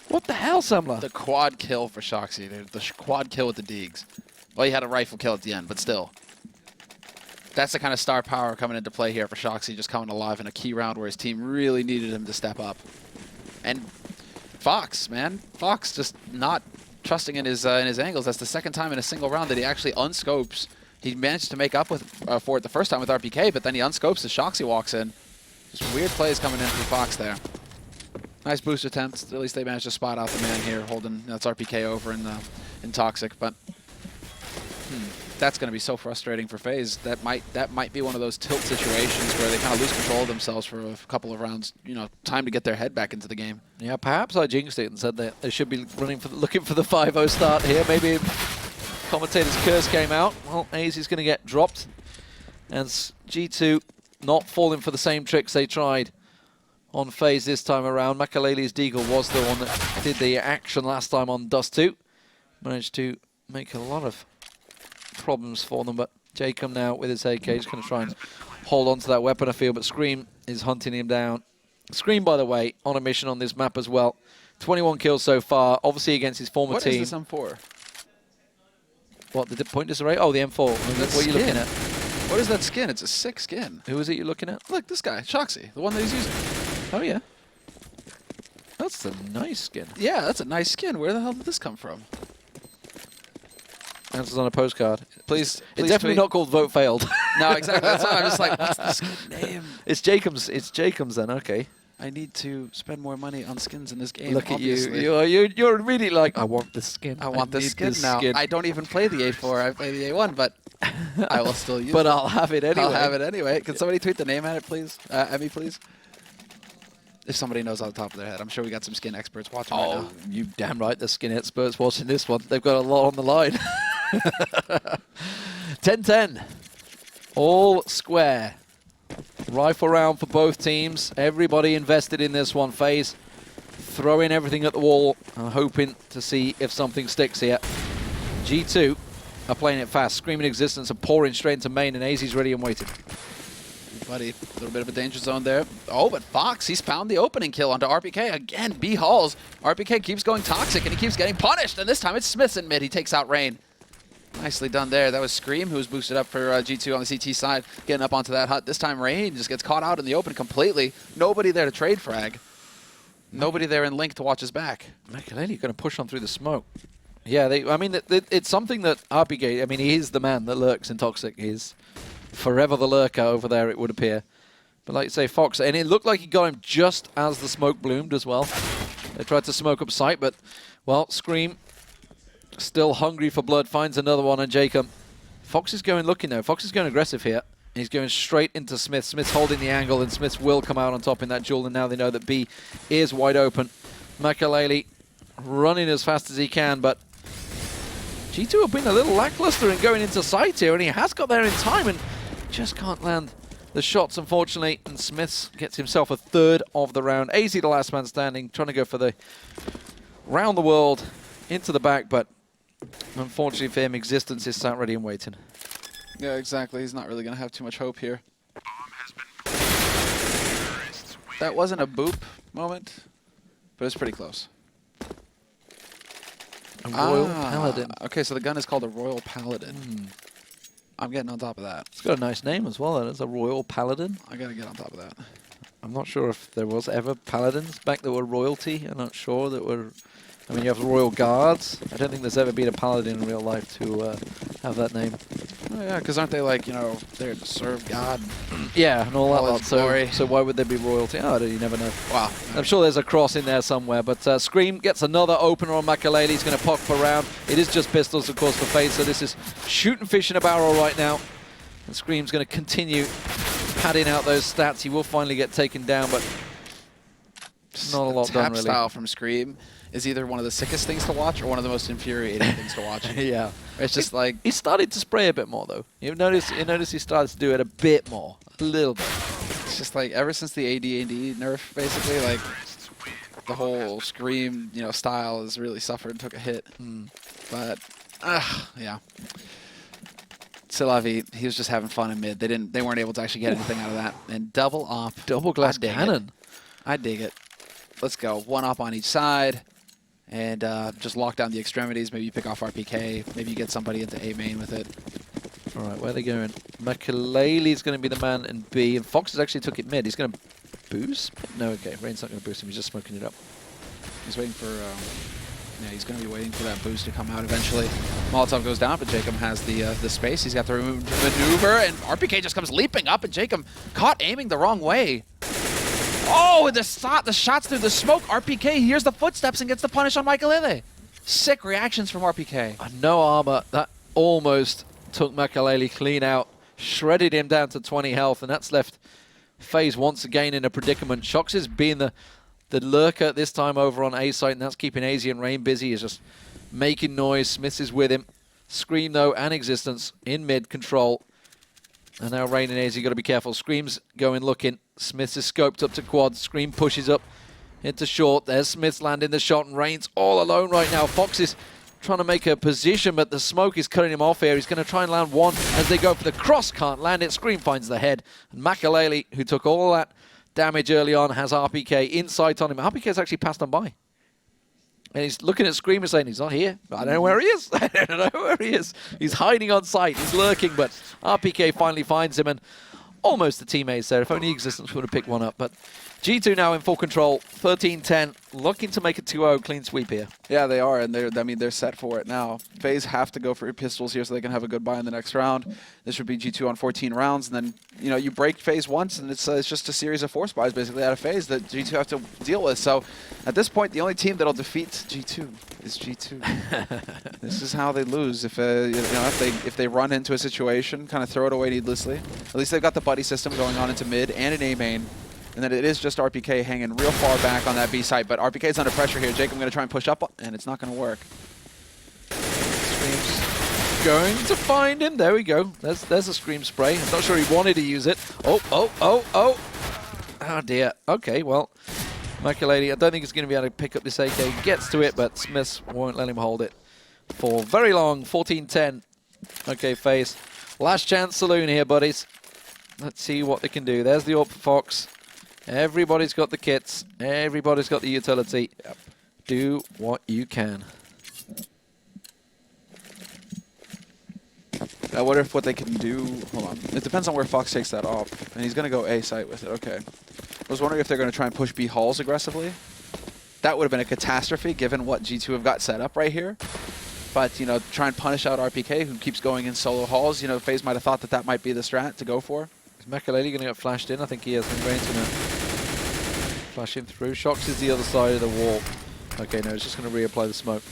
What the hell, Samler? The quad kill for Shoxy, dude. The quad kill with the Deegs. Well, he had a rifle kill at the end, but still. That's the kind of star power coming into play here for Shoxy, just coming alive in a key round where his team really needed him to step up. And Fox, man. Fox just not trusting in his angles. That's the second time in a single round that he actually unscopes. He managed to make up for it the first time with RPK, but then he unscopes as Shoxy walks in. Just weird plays coming in from Fox there. Nice boost attempt. At least they managed to spot out the man here, holding that's RPK over in Toxic. But that's going to be so frustrating for FaZe. That might be one of those tilt situations where they kind of lose control of themselves for a couple of rounds. You know, time to get their head back into the game. Yeah, perhaps I jinxed it and said that they should be looking for the 5-0 start here. Maybe commentator's curse came out. Well, AZ's going to get dropped, and G2 not falling for the same tricks they tried on FaZe this time around. Makalele's deagle was the one that did the action last time on Dust 2. Managed to make a lot of problems for them, but Jacob now with his AK is going to try and hold on to that weapon, I feel, but Scream is hunting him down. Scream, by the way, on a mission on this map as well. 21 kills so far, obviously against his former team. What is this M4? What, the point disarray? Oh, the M4. What are you looking at? What is that skin? It's a sick skin. Who is it you're looking at? Look, this guy, Shoxy, the one that he's using. Oh, yeah. That's a nice skin. Yeah, that's a nice skin. Where the hell did this come from? Answers on a postcard. Please, It's definitely tweet. not called Vote Failed. No, exactly. That's why I'm just like, what's this name? It's Jacobs. It's Jacobs then. Okay. I need to spend more money on skins in this game. Look obviously. at you. You're really like, I want this skin. I want this need skin now. I don't even play the A4. I play the A1, but I will still use it. But I'll have it anyway. I'll have it anyway. Can somebody tweet the name at it, please? Emmy, please? If somebody knows on the top of their head. I'm sure we got some skin experts watching right now. You damn right. The skin experts watching this one. They've got a lot on the line. 10-10. All square. Rifle round for both teams. Everybody invested in this one. FaZe throwing everything at the wall and hoping to see if something sticks here. G2 are playing it fast. Screaming Existence and pouring straight into main, and AZ's ready and waiting. Buddy, a little bit of a danger zone there. Oh, but Fox, he's found the opening kill onto RPK. Again, B hauls. RPK keeps going Toxic, and he keeps getting punished. And this time it's Smiths in mid. He takes out Rain. Nicely done there. That was Scream, who was boosted up for G2 on the CT side, getting up onto that hut. This time Rain just gets caught out in the open completely. Nobody there to trade frag. Nobody there in Link to watch his back. Makalele going to push on through the smoke. Yeah, I mean, it's something that RPK, I mean, he is the man that lurks in Toxic. He's forever the lurker over there, it would appear. But like you say, Fox, and it looked like he got him just as the smoke bloomed as well. They tried to smoke up sight, but, well, Scream, still hungry for blood, finds another one on Jacob. Fox is going looking, though. Fox is going aggressive here. He's going straight into Smith. Smith's holding the angle, and Smith will come out on top in that duel, and now they know that B is wide open. Makalele running as fast as he can, but G2 have been a little lackluster in going into sight here, and he has got there in time and just can't land the shots, unfortunately. And Smiths gets himself a third of the round. AZ, the last man standing, trying to go for the round the world into the back, but Unfortunately for him, Existence is sat ready and waiting. Yeah, exactly. He's not really going to have too much hope here. That wasn't a boop moment, but it's pretty close. A Royal Paladin. Okay, so the gun is called a Royal Paladin. I'm getting on top of that. It's got a nice name as well. It's a Royal Paladin. I got to get on top of that. I'm not sure if there was ever Paladins back that were royalty. I'm not sure that were... I mean, you have Royal Guards. I don't think there's ever been a Paladin in real life to have that name. Oh, yeah, because aren't they like, you know, there to serve God? Yeah, and all that All lot. his glory. So why would there be royalty? Oh, you never know. Wow. I'm sure there's a cross in there somewhere, but Scream gets another opener on Makalele. He's going to pop around. It is just pistols, of course, for FaZe, so this is shooting fish in a barrel right now. And Scream's going to continue padding out those stats. He will finally get taken down, but not a lot done, Tap really. style from Scream is either one of the sickest things to watch or one of the most infuriating things to watch. Yeah. It's just like... He started to spray a bit more, though. You notice he started to do it a bit more. A little bit. It's just like ever since the AD&D nerf, basically, like the whole Scream, you know, style has really suffered and took a hit. But yeah, c'est la vie. He was just having fun in mid. They weren't able to actually get anything out of that. And double op, Double glass cannon. I dig it. Let's go. One op on each side, and just lock down the extremities. Maybe you pick off RPK. Maybe you get somebody into A main with it. All right, where are they going? Makalele's going to be the man in B, and Fox has actually took it mid. He's going to boost? No, okay. Rain's not going to boost him. He's just smoking it up. He's waiting for... yeah, he's going to be waiting for that boost to come out eventually. Molotov goes down, but Jacob has the space. He's got the maneuver, and RPK just comes leaping up, and Jacob caught aiming the wrong way. Oh, the shots through the smoke. RPK hears the footsteps and gets the punish on Makalele. Sick reactions from RPK. No armor. That almost took Makalele clean out, shredded him down to 20 health, and that's left FaZe once again in a predicament. Shox is being the lurker this time over on A site, and that's keeping AZ and Rain busy. He's just making noise. Smith is with him. Scream, though, and Existence in mid control. And now Rain and AZ got to be careful. Scream's going looking. Smith is scoped up to quad. Scream pushes up into short. There's Smith's landing the shot, and Rain's all alone right now. Fox is trying to make a position, but the smoke is cutting him off here. He's going to try and land one as they go for the cross. Can't land it. Scream finds the head. And Makalele, who took all that damage early on, has RPK in sight on him. RPK's actually passed on by. And he's looking at Scream and saying, he's not here. I don't know where he is. I don't know where he is. He's hiding on sight. He's lurking, but RPK finally finds him, and almost the teammates there. If only Existence would have picked one up. But G2 now in full control, 13-10, looking to make a 2-0 clean sweep here. Yeah, they are, and they're set for it now. FaZe have to go for pistols here so they can have a good buy in the next round. This would be G2 on 14 rounds, and then you break FaZe once, and it's just a series of force buys basically out of FaZe that G2 have to deal with. So at this point, the only team that'll defeat G2 is G2. This is how they lose if if they run into a situation, kind of throw it away needlessly. At least they've got the buddy system going on into mid and an A main. And then it is just RPK hanging real far back on that B site, but RPK's under pressure here. Jacob going to try and push up, and it's not going to work. Scream's going to find him. There we go. There's a Scream spray. I'm not sure he wanted to use it. Oh dear. Okay, well, Makalele, I don't think he's going to be able to pick up this AK. He gets to it, but Smith won't let him hold it for very long. 14-10. Okay, FaZe. Last chance saloon here, buddies. Let's see what they can do. There's the AWP for Fox. Everybody's got the kits. Everybody's got the utility. Yep. Do what you can. I wonder if what they can do... Hold on. It depends on where Fox takes that off. And he's going to go A site with it. Okay. I was wondering if they're going to try and push B halls aggressively. That would have been a catastrophe given what G2 have got set up right here. But, try and punish out RPK, who keeps going in solo halls. FaZe might have thought that might be the strat to go for. Is Makalele going to get flashed in? I think he is. And Rain's going to flash him through. Shox is the other side of the wall. Okay, no, it's just going to reapply the smoke.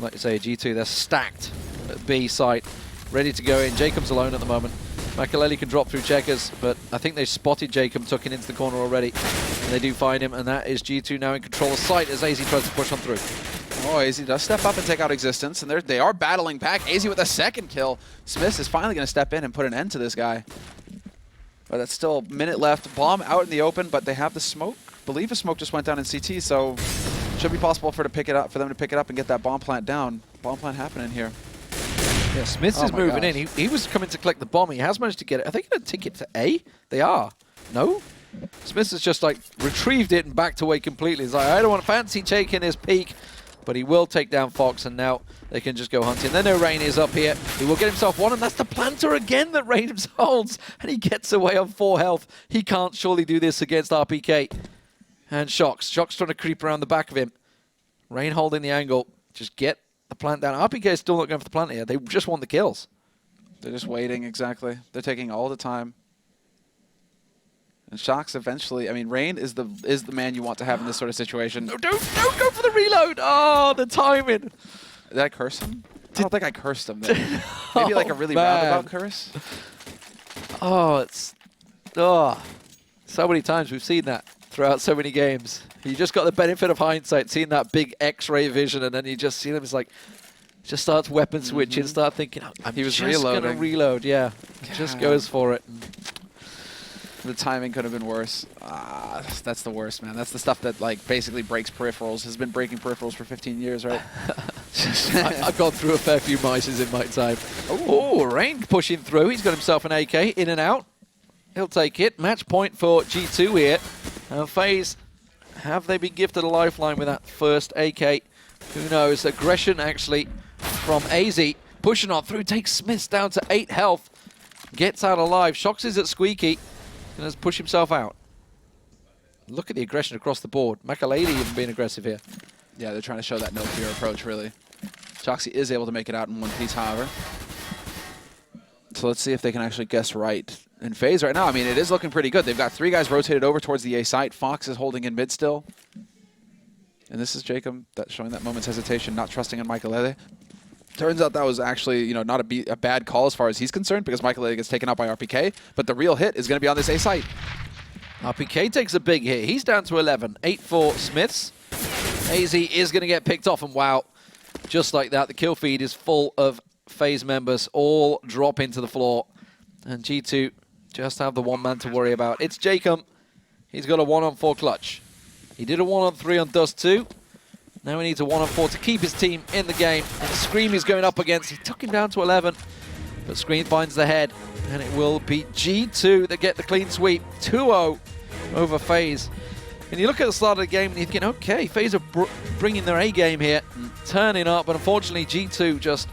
Like you say, G2, they're stacked at B site, ready to go in. Jacob's alone at the moment. Makalele can drop through checkers, but I think they've spotted Jacob tucking into the corner already. And they do find him, and that is G2 now in control of site as AZ tries to push on through. Oh, AZ does step up and take out Existence, and they are battling back. AZ with a second kill. Smith is finally going to step in and put an end to this guy. But that's still a minute left. Bomb out in the open, but they have the smoke. I believe the smoke just went down in CT, so Should be possible for them to pick it up and get that bomb plant down. Bomb plant happening here. Yeah, Smiths Oh is my moving gosh. in. He was coming to collect the bomb. He has managed to get it. Are they going to ticket to A? They are. No? Smiths has just like retrieved it and backed away completely. He's like, I don't want to fancy taking his peak, but he will take down Fox, and now they can just go hunting. They know Rain is up here. He will get himself one, and that's the planter again that Rain holds, and he gets away on 4 health. He can't surely do this against RPK. And Shox. Shox trying to creep around the back of him. Rain holding the angle. Just get the plant down. RPK is still not going for the plant here. They just want the kills. They're just waiting, exactly. They're taking all the time. And Shox eventually, I mean, Rain is the man you want to have in this sort of situation. No, don't go for the reload. Oh, the timing. Did I curse him? I don't think I cursed him then. Maybe like a really roundabout curse? Oh, so many times we've seen that throughout so many games. You just got the benefit of hindsight, seeing that big X-ray vision, and then you just see them. It's like, just starts weapon switching, start thinking, I'm He was just going to reloading. reload. Yeah, just goes for it. The timing could have been worse. That's the worst, man. That's the stuff that like basically breaks peripherals. Has been breaking peripherals for 15 years, right? I've gone through a fair few mices in my time. Oh, Rain pushing through. He's got himself an AK, in and out. He'll take it. Match point for G2 here. And FaZe, have they been gifted a lifeline with that first AK? Who knows? Aggression actually from AZ. Pushing on through, takes Smiths down to 8 health. Gets out alive. Shox is at Squeaky. And has pushed himself out. Look at the aggression across the board. Makalady even being aggressive here. Yeah, they're trying to show that no fear approach, really. Shoxy is able to make it out in one piece, however. So let's see if they can actually guess right. In FaZe right now, I mean, it is looking pretty good. They've got 3 guys rotated over towards the A site. Fox is holding in mid still. And this is Jacob showing that moment's hesitation, not trusting in Michaelele. Turns out that was actually, not a bad call as far as he's concerned, because Michaelele gets taken out by RPK. But the real hit is going to be on this A site. RPK takes a big hit. He's down to 11. 8 for Smiths. AZ is going to get picked off, and wow, just like that, the kill feed is full of FaZe members all dropping to the floor. And G2 just have the one man to worry about. It's Jacob. He's got a 1-on-4 clutch. He did a 1-on-3 on Dust 2. Now he needs a 1-on-4 to keep his team in the game. And Scream is going up against. He took him down to 11. But Scream finds the head. And it will be G2 that get the clean sweep. 2-0 over FaZe. And you look at the start of the game and you're thinking, okay, FaZe are bringing their A game here, turning up. But unfortunately, G2 just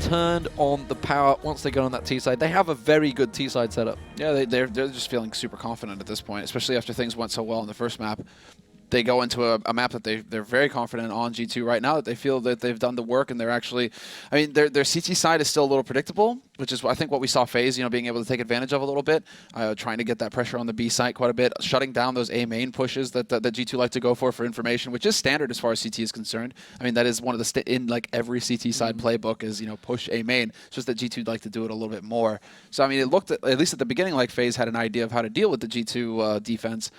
turned on the power once they got on that T side. They have a very good T side setup. Yeah, they're just feeling super confident at this point, especially after things went so well in the first map. They go into a map that they're very confident on G2 right now, that they feel that they've done the work, and they're actually, I mean, their CT side is still a little predictable, which is I think what we saw FaZe, being able to take advantage of a little bit, trying to get that pressure on the B site quite a bit, shutting down those A main pushes that G2 like to go for information, which is standard as far as CT is concerned. I mean, that is one of the in like every CT side playbook is push A main. It's just that G2 like to do it a little bit more. So I mean, it looked at least at the beginning like FaZe had an idea of how to deal with the G2 defense.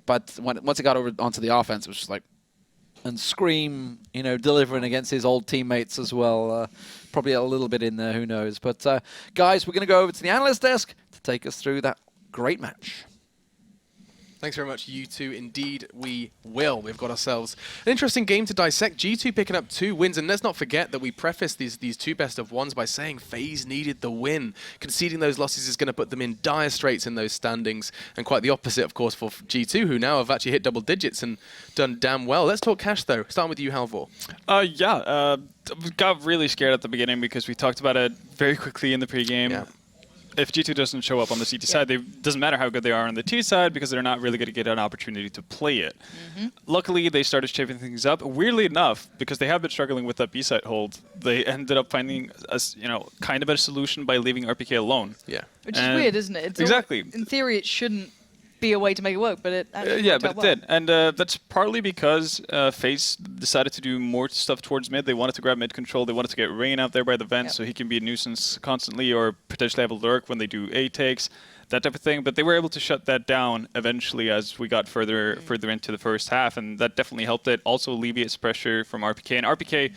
But once it got over onto the offense, it was just like... And Scream, delivering against his old teammates as well. Probably a little bit in there, who knows. But guys, we're going to go over to the analyst desk to take us through that great match. Thanks very much, you two. Indeed, we will. We've got ourselves an interesting game to dissect. G2 picking up 2 wins, and let's not forget that we prefaced these 2 best-of-1s by saying FaZe needed the win. Conceding those losses is going to put them in dire straits in those standings, and quite the opposite, of course, for G2, who now have actually hit double digits and done damn well. Let's talk cash, though. Starting with you, Halvor. Got really scared at the beginning because we talked about it very quickly in the pregame. Yeah. If G2 doesn't show up on the CT side, it doesn't matter how good they are on the T side because they're not really going to get an opportunity to play it. Luckily, they started shaping things up. Weirdly enough, because they have been struggling with that B side hold, they ended up finding kind of a solution by leaving RPK alone. Yeah. Which is weird, isn't it? It's exactly. In theory, it shouldn't be a way to make it work, but it actually worked but out it well. did. And that's partly because FaZe decided to do more stuff towards mid. They wanted to grab mid control. They wanted to get Rain out there by the vent so he can be a nuisance constantly or potentially have a lurk when they do A takes, that type of thing. But they were able to shut that down eventually as we got further into the first half, and that definitely helped it. Also alleviates pressure from RPK. And RPK,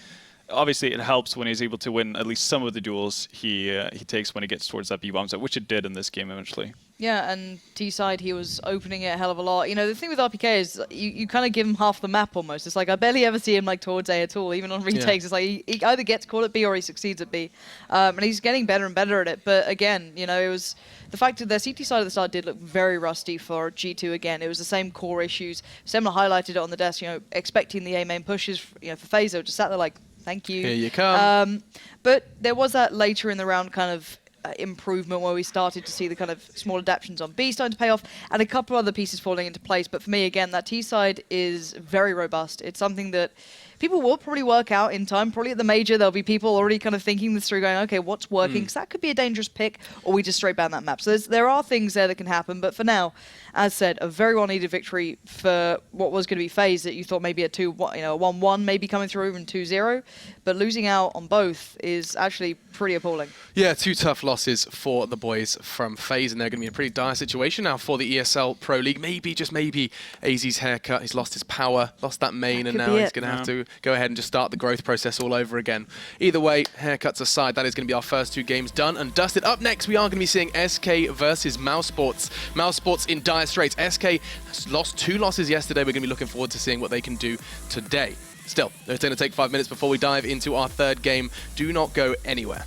obviously it helps when he's able to win at least some of the duels he takes when he gets towards that B-bomb site, which it did in this game eventually. Yeah, and T-side, he was opening it a hell of a lot. You know, the thing with RPK is you kind of give him half the map almost. It's like I barely ever see him like towards A at all, even on retakes. It's like he either gets caught at B or he succeeds at B. And he's getting better and better at it. But again, you know, it was the fact that their CT side at the start did look very rusty for G2 again. It was the same core issues. Semler highlighted it on the desk, you know, expecting the A main pushes, you know, for FaZe. Just sat there like, thank you. Here you come. But there was that later in the round kind of improvement where we started to see the kind of small adaptations on B starting to pay off and a couple other pieces falling into place. But for me, again, that T side is very robust. It's something that people will probably work out in time. Probably at the major, there'll be people already kind of thinking this through, going, okay, what's working? Because that could be a dangerous pick, or we just straight ban that map. So there are things there that can happen. But for now, as said, a very well-needed victory for what was going to be FaZe that you thought maybe a 1-1 maybe coming through, even 2-0. But losing out on both is actually pretty appalling. Yeah, 2 tough losses for the boys from FaZe, and they're going to be in a pretty dire situation now for the ESL Pro League. Maybe, just maybe, AZ's haircut. He's lost his power, lost that main, and now he's going to have to go ahead and just start the growth process all over again. Either way, haircuts aside, that is going to be our first 2 games done and dusted. Up next, we are going to be seeing SK versus Mousesports. Mousesports in dire straits. SK has lost 2 losses yesterday. We're going to be looking forward to seeing what they can do today. Still, it's going to take 5 minutes before we dive into our third game. Do not go anywhere.